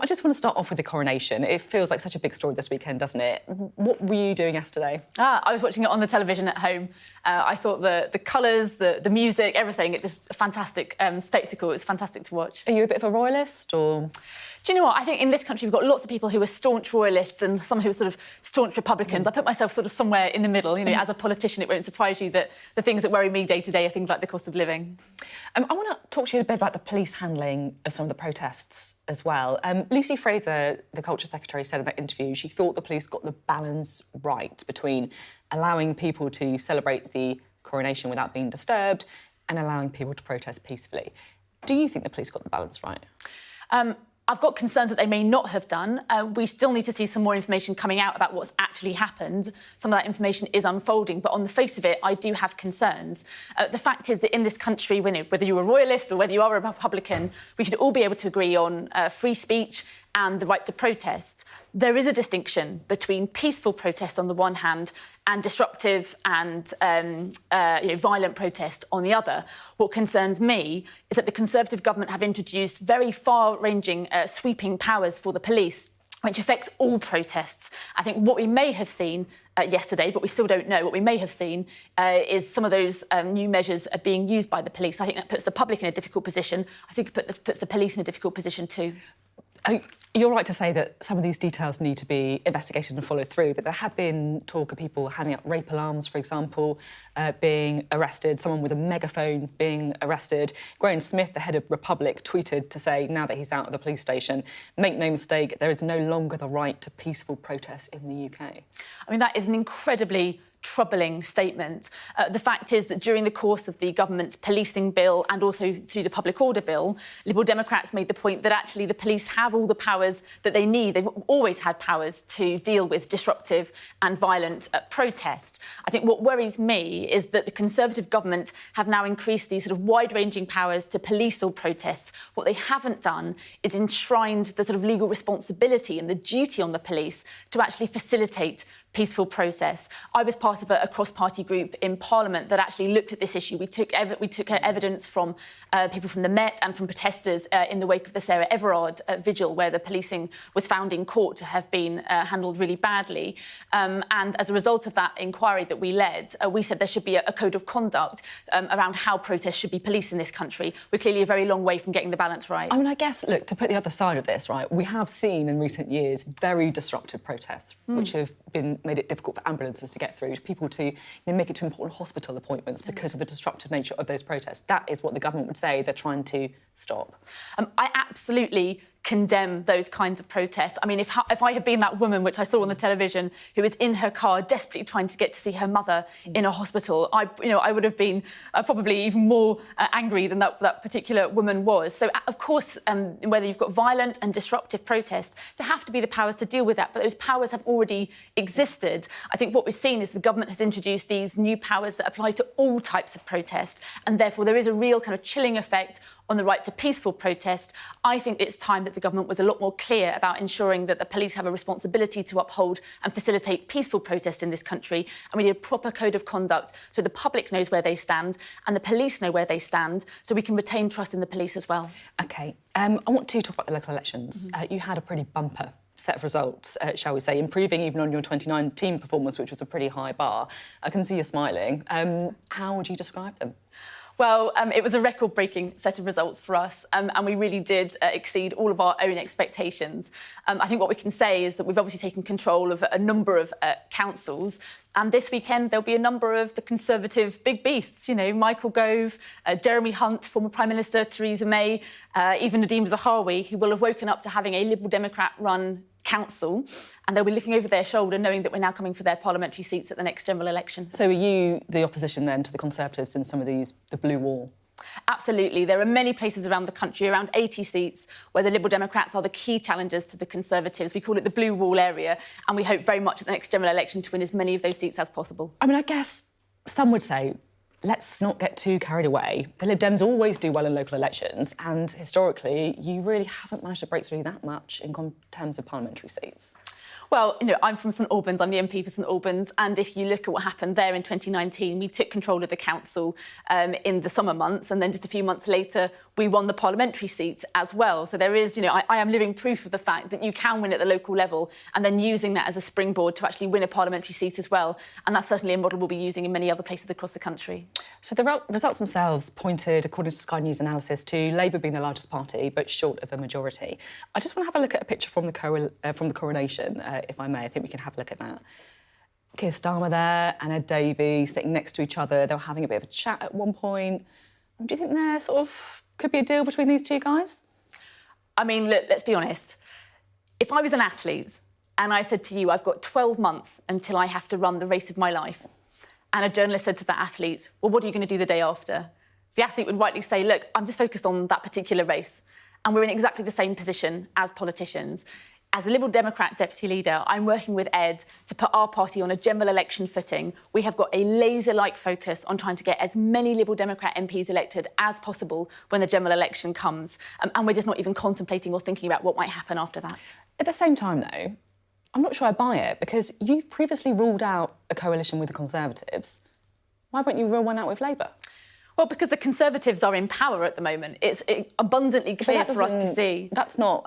I just want to start off with the coronation. It feels like such a big story this weekend, doesn't it? What were you doing yesterday? I was watching it on the television at home. I thought the colours, the music, everything, it's just a fantastic spectacle. It's fantastic to watch. Are you a bit of a royalist, or...? Do you know what? I think in this country we've got lots of people who are staunch royalists and some who are sort of staunch Republicans. I put myself sort of somewhere in the middle. You know, as a politician, it won't surprise you that the things that worry me day to day are things like the cost of living. I want to talk to you a bit about the police handling of some of the protests as well. Lucy Fraser, the Culture Secretary, said in that interview she thought the police got the balance right between allowing people to celebrate the coronation without being disturbed and allowing people to protest peacefully. Do you think the police got the balance right? I've got concerns that they may not have done. We still need to see some more information coming out about what's actually happened. Some of that information is unfolding, but on the face of it, I do have concerns. The fact is that in this country, whether you're a royalist or whether you are a Republican, we should all be able to agree on free speech and the right to protest. There is a distinction between peaceful protest on the one hand and disruptive and violent protest on the other. What concerns me is that the Conservative government have introduced very far-ranging, sweeping powers for the police, which affects all protests. I think what we may have seen yesterday, but we still don't know, what we may have seen is some of those new measures are being used by the police. I think that puts the public in a difficult position. I think it puts the police in a difficult position too. You're right to say that some of these details need to be investigated and followed through, but there have been talk of people handing up rape alarms, for example, being arrested, someone with a megaphone being arrested. Graham Smith, the head of Republic, tweeted to say, now that he's out of the police station, make no mistake, there is no longer the right to peaceful protest in the UK. I mean, that is an incredibly troubling statement. The fact is that during the course of the government's policing bill and also through the public order bill, Liberal Democrats made the point that actually the police have all the powers that they need. They've always had powers to deal with disruptive and violent protest. I think what worries me is that the Conservative government have now increased these sort of wide-ranging powers to police all protests. What they haven't done is enshrined the sort of legal responsibility and the duty on the police to actually facilitate peaceful process. I was part of a cross-party group in Parliament that actually looked at this issue. We took evidence from people from the Met and from protesters in the wake of the Sarah Everard vigil, where the policing was found in court to have been handled really badly. And as a result of that inquiry that we led, we said there should be a code of conduct around how protests should be policed in this country. We're clearly a very long way from getting the balance right. I mean, I guess, look, to put the other side of this, right, we have seen in recent years very disruptive protests, which have made it difficult for ambulances to get through, people to make it to important hospital appointments because of the disruptive nature of those protests. That is what the government would say they're trying to stop. I absolutely condemn those kinds of protests. I mean, if I had been that woman, which I saw on the television, who was in her car desperately trying to get to see her mother in a hospital, I would have been probably even more angry than that particular woman was. So, of course, whether you've got violent and disruptive protests, there have to be the powers to deal with that, but those powers have already existed. I think what we've seen is the government has introduced these new powers that apply to all types of protest, and therefore there is a real kind of chilling effect on the right to peaceful protest. I think it's time that the government was a lot more clear about ensuring that the police have a responsibility to uphold and facilitate peaceful protest in this country, and we need a proper code of conduct so the public knows where they stand and the police know where they stand, so we can retain trust in the police as well. OK, I want to talk about the local elections. You had a pretty bumper set of results, shall we say, improving even on your 2019 performance, which was a pretty high bar. I can see you smiling. How would you describe them? Well, it was a record-breaking set of results for us, and we really did exceed all of our own expectations. I think what we can say is that we've obviously taken control of a number of councils, and this weekend there'll be a number of the Conservative big beasts, you know, Michael Gove, Jeremy Hunt, former Prime Minister Theresa May, even Nadhim Zahawi, who will have woken up to having a Liberal Democrat-run council, and they'll be looking over their shoulder knowing that we're now coming for their parliamentary seats at the next general election. So are you the opposition then to the Conservatives in some of these, the blue wall? Absolutely. There are many places around the country, around 80 seats, where the Liberal Democrats are the key challengers to the Conservatives. We call it the blue wall area, and we hope very much at the next general election to win as many of those seats as possible. I mean, I guess some would say, let's not get too carried away. The Lib Dems always do well in local elections, and historically, you really haven't managed to break through that much in terms of parliamentary seats. Well, I'm from St Albans, I'm the MP for St Albans, and if you look at what happened there in 2019, we took control of the council in the summer months, and then just a few months later, we won the parliamentary seat as well. So there is, I am living proof of the fact that you can win at the local level and then using that as a springboard to actually win a parliamentary seat as well. And that's certainly a model we'll be using in many other places across the country. So the results themselves pointed, according to Sky News analysis, to Labour being the largest party, but short of a majority. I just want to have a look at a picture from the coronation, if I may. I think we can have a look at that. Keir Starmer there and Ed Davey sitting next to each other. They were having a bit of a chat at one point. Do you think there sort of could be a deal between these two guys? I mean, look, let's be honest. If I was an athlete and I said to you, I've got 12 months until I have to run the race of my life, and a journalist said to that athlete, well, what are you going to do the day after? The athlete would rightly say, look, I'm just focused on that particular race. And we're in exactly the same position as politicians. As a Liberal Democrat deputy leader, I'm working with Ed to put our party on a general election footing. We have got a laser-like focus on trying to get as many Liberal Democrat MPs elected as possible when the general election comes. And we're just not even contemplating or thinking about what might happen after that. At the same time, though, I'm not sure I buy it, because you've previously ruled out a coalition with the Conservatives. Why won't you rule one out with Labour? Well, because the Conservatives are in power at the moment. It's abundantly clear for us to see. That's not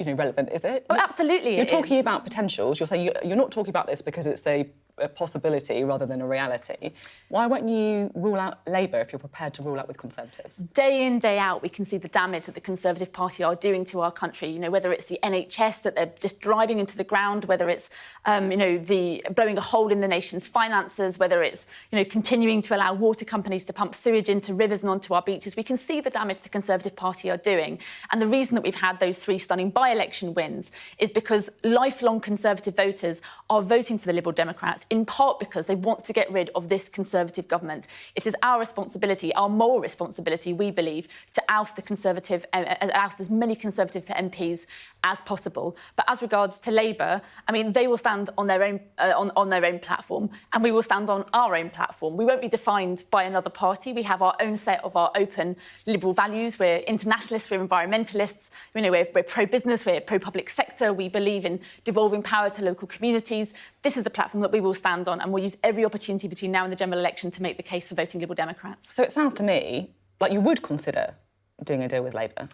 relevant, is it? Oh, absolutely. You're talking about potentials. You're saying you're not talking about this because it's a possibility rather than a reality. Why won't you rule out Labour if you're prepared to rule out with Conservatives? Day in, day out, we can see the damage that the Conservative Party are doing to our country. Whether it's the NHS that they're just driving into the ground, whether it's, the blowing a hole in the nation's finances, whether it's, continuing to allow water companies to pump sewage into rivers and onto our beaches. We can see the damage the Conservative Party are doing. And the reason that we've had those 3 stunning by-election wins is because lifelong Conservative voters are voting for the Liberal Democrats, in part because they want to get rid of this Conservative government. It is our responsibility, our moral responsibility, we believe, to oust as many Conservative MPs as possible. But as regards to Labour, they will stand on their own on their own platform, and we will stand on our own platform. We won't be defined by another party. We have our own set of our open liberal values. We're internationalists, we're environmentalists, we're pro-business, we're pro-public sector. We believe in devolving power to local communities. This is the platform that we will stand on, and we'll use every opportunity between now and the general election to make the case for voting Liberal Democrats. So it sounds to me like you would consider doing a deal with Labour.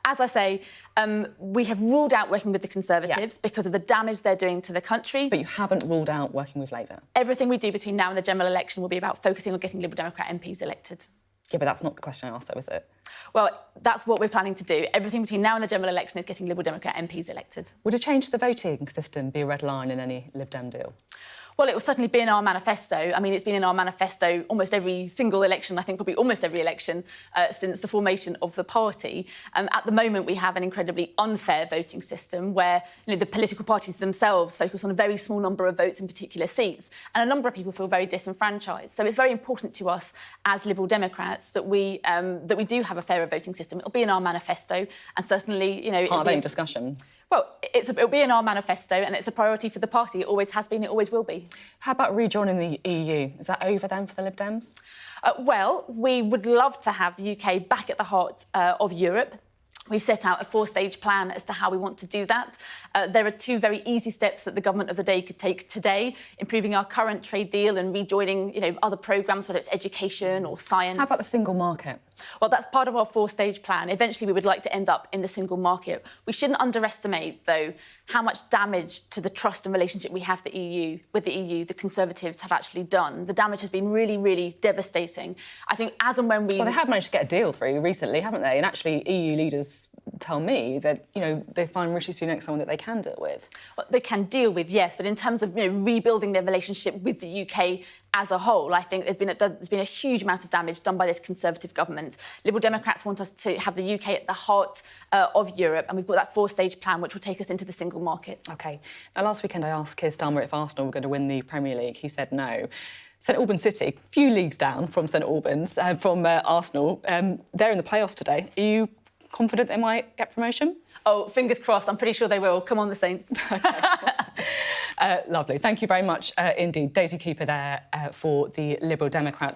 As I say, we have ruled out working with the Conservatives because of the damage they're doing to the country. But you haven't ruled out working with Labour? Everything we do between now and the general election will be about focusing on getting Liberal Democrat MPs elected. Yeah, but that's not the question I asked, though, is it? Well, that's what we're planning to do. Everything between now and the general election is getting Liberal Democrat MPs elected. Would a change to the voting system be a red line in any Lib Dem deal? Well, it will certainly be in our manifesto. It's been in our manifesto almost every single election, I think probably almost every election since the formation of the party. At the moment, we have an incredibly unfair voting system where the political parties themselves focus on a very small number of votes in particular seats, and a number of people feel very disenfranchised. So it's very important to us as Liberal Democrats that we do have a fairer voting system. It'll be in our manifesto, and certainly, part of any discussion. Well, it'll be in our manifesto, and it's a priority for the party. It always has been, it always will be. How about rejoining the EU? Is that over then for the Lib Dems? Well, we would love to have the UK back at the heart of Europe. We've set out a 4-stage plan as to how we want to do that. There are 2 very easy steps that the government of the day could take today: improving our current trade deal and rejoining, other programmes, whether it's education or science. How about the single market? Well, that's part of our 4-stage plan. Eventually, we would like to end up in the single market. We shouldn't underestimate, though, how much damage to the trust and relationship we have with the EU the Conservatives have actually done. The damage has been really, really devastating. I think as and when we... Well, they have managed to get a deal through recently, haven't they? And actually, EU leaders tell me that, they find Rishi Sunak someone that they can deal with. Well, they can deal with, yes, but in terms of rebuilding their relationship with the UK as a whole, I think there's been a huge amount of damage done by this Conservative government. Liberal Democrats want us to have the UK at the heart of Europe, and we've got that 4-stage plan which will take us into the single market. OK. Now, last weekend I asked Keir Starmer if Arsenal were going to win the Premier League. He said no. St Albans City, a few leagues down from St Albans, from Arsenal, they're in the playoffs today. Are you confident they might get promotion? Oh, fingers crossed. I'm pretty sure they will. Come on, the Saints. Lovely. Thank you very much indeed. Daisy Cooper there for the Liberal Democrats.